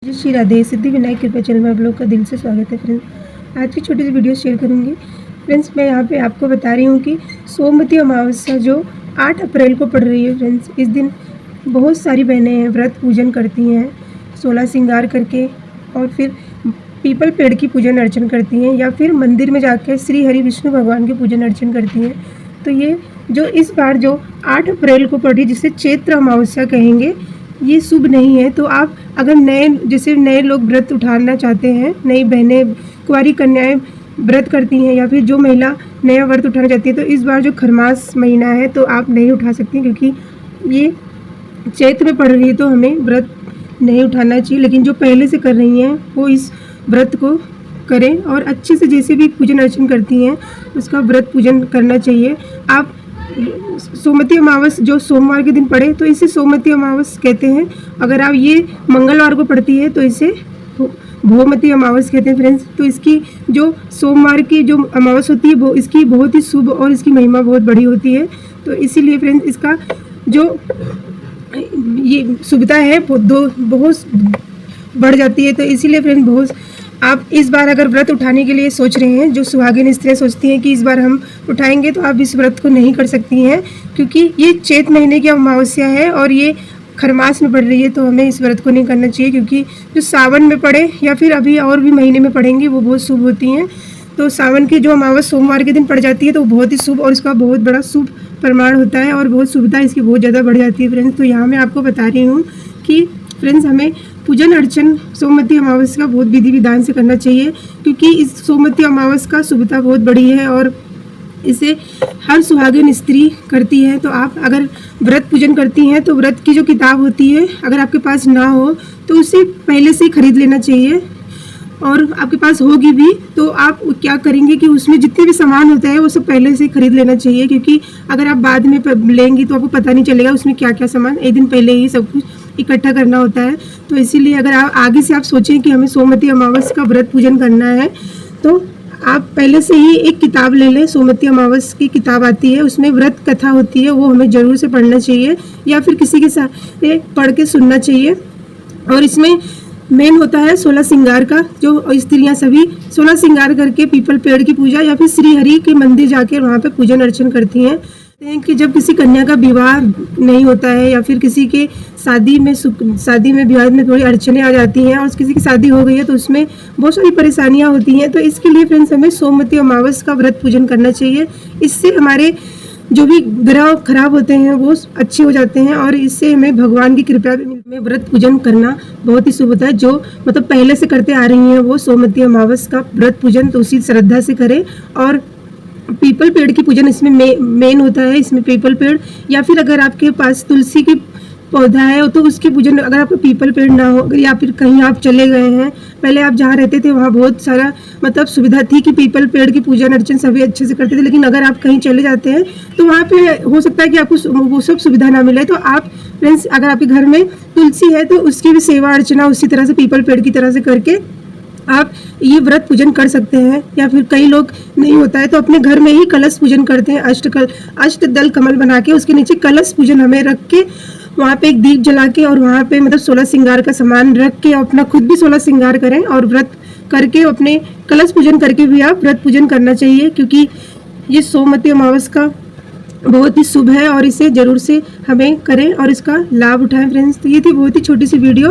जय श्री राधे। सिद्धि विनायक कृपा चैनल में आप लोग का दिल से स्वागत है फ्रेंड्स। आज की छोटी सी वीडियो शेयर करूंगी फ्रेंड्स। मैं यहाँ पे आपको बता रही हूँ कि सोमवती अमावस्या जो 8 अप्रैल को पड़ रही है फ्रेंड्स। इस दिन बहुत सारी बहनें व्रत पूजन करती हैं 16 श्रृंगार करके, और फिर पीपल पेड़ की पूजन अर्चन करती हैं, या फिर मंदिर में जाकर श्री हरि विष्णु भगवान की पूजन अर्चन करती हैं। तो ये जो इस बार जो 8 अप्रैल को पड़ रही है, जिसे चैत्र अमावस्या कहेंगे, ये शुभ नहीं है। तो आप अगर नए लोग व्रत उठाना चाहते हैं, नई बहनें कुंवारी कन्याएं व्रत करती हैं, या फिर जो महिला नया व्रत उठाना चाहती है, तो इस बार जो खरमास महीना है तो आप नहीं उठा सकती, क्योंकि ये चैत्र में पड़ रही है तो हमें व्रत नहीं उठाना चाहिए। लेकिन जो पहले से कर रही हैं वो इस व्रत को करें, और अच्छे से जैसे भी पूजन अर्चन करती हैं उसका व्रत पूजन करना चाहिए। आप सोमवती अमावस जो सोमवार के दिन पड़े तो इसे सोमवती अमावस कहते हैं। अगर आप ये मंगलवार को पड़ती है तो इसे भौमती अमावस कहते हैं फ्रेंड्स। तो इसकी जो सोमवार की जो अमावस होती है वो इसकी बहुत ही शुभ और इसकी महिमा बहुत बड़ी होती है। तो इसीलिए फ्रेंड्स इसका जो ये शुभता है वो बहुत बढ़ जाती है। तो इसीलिए फ्रेंड्स बहुत आप इस बार अगर व्रत उठाने के लिए सोच रहे हैं, जो सुहागिन स्त्रियाँ सोचती हैं कि इस बार हम उठाएंगे, तो आप इस व्रत को नहीं कर सकती हैं, क्योंकि ये चैत महीने की अमावस्या है और ये खरमास में पड़ रही है। तो हमें इस व्रत को नहीं करना चाहिए, क्योंकि जो सावन में पड़े या फिर अभी और भी महीने में पड़ेंगी वो बहुत शुभ होती हैं। तो सावन की जो अमावस सोमवार के दिन पड़ जाती है तो वो बहुत ही शुभ और इसका बहुत बड़ा शुभ प्रमाण होता है, और बहुत शुभता इसकी बहुत ज़्यादा बढ़ जाती है फ्रेंड्स। तो यहाँ मैं आपको बता रही हूँ कि फ्रेंड्स हमें पूजन अर्चन सोमवती अमावस का बहुत विधि विधान से करना चाहिए, क्योंकि इस सोमवती अमावस का शुभता बहुत बड़ी है और इसे हर सुहागिन स्त्री करती है। तो आप अगर व्रत पूजन करती हैं तो व्रत की जो किताब होती है, अगर आपके पास ना हो तो उसे पहले से ही खरीद लेना चाहिए, और आपके पास होगी भी तो आप क्या करेंगे कि उसमें जितने भी सामान होता है वो सब पहले से खरीद लेना चाहिए, क्योंकि अगर आप बाद में लेंगी तो आपको पता नहीं चलेगा उसमें क्या क्या सामान, एक दिन पहले ही सब कुछ इकट्ठा करना होता है। तो इसीलिए अगर आप आगे से आप सोचें कि हमें सोमवती अमावस का व्रत पूजन करना है, तो आप पहले से ही एक किताब ले लें। सोमवती अमावस की किताब आती है, उसमें व्रत कथा होती है, वो हमें ज़रूर से पढ़ना चाहिए, या फिर किसी के साथ पढ़ के सुनना चाहिए। और इसमें मेन होता है 16 श्रृंगार का, जो स्त्रियां सभी 16 श्रृंगार करके पीपल पेड़ की पूजा या फिर श्री हरि के मंदिर जाकर वहाँ पे पूजन अर्चन करती हैं। कि जब किसी कन्या का विवाह नहीं होता है, या फिर किसी के शादी में विवाह में थोड़ी अड़चने आ जाती हैं, और किसी की शादी हो गई है तो उसमें बहुत सारी परेशानियां होती हैं, तो इसके लिए फ्रेंड्स हमें सोमवती अमावस का व्रत पूजन करना चाहिए। इससे हमारे जो भी ग्रह खराब होते हैं वो अच्छे हो जाते हैं, और इससे हमें भगवान की कृपा भी मिलती है। व्रत पूजन करना बहुत ही शुभ होता है। जो मतलब पहले से करते आ रही हैं वो सोमवती अमावस का व्रत पूजन तो उसी श्रद्धा से करें। और पीपल पेड़ की पूजन इसमें मेन होता है, इसमें पीपल पेड़, या फिर अगर आपके पास तुलसी की पौधा है तो उसकी पूजन, अगर आपका पीपल पेड़ ना हो, या फिर कहीं आप चले गए हैं, पहले आप जहाँ रहते थे वहाँ बहुत सारा मतलब सुविधा थी कि पीपल पेड़ की पूजन अर्चन सभी अच्छे से करते थे, लेकिन अगर आप कहीं चले जाते हैं तो वहाँ पे हो सकता है कि आपको वो सब सुविधा ना मिले। तो आप फ्रेंड्स अगर आपके घर में तुलसी है तो उसकी भी सेवा अर्चना उसी तरह से पीपल पेड़ की तरह से करके आप ये व्रत पूजन कर सकते हैं। या फिर कई लोग नहीं होता है तो अपने घर में ही कलश पूजन करते हैं, अष्टदल कमल बना के उसके नीचे कलश पूजन हमें रख के वहाँ पे एक दीप जला के, और वहाँ पे मतलब 16 श्रृंगार का सामान रख के अपना खुद भी 16 श्रृंगार करें, और व्रत करके अपने कलश पूजन करके भी आप व्रत पूजन करना चाहिए, क्योंकि ये सोमवती अमावस का बहुत ही शुभ है और इसे जरूर से हमें करें और इसका लाभ उठाएं फ्रेंड्स। तो ये थी बहुत ही छोटी सी वीडियो।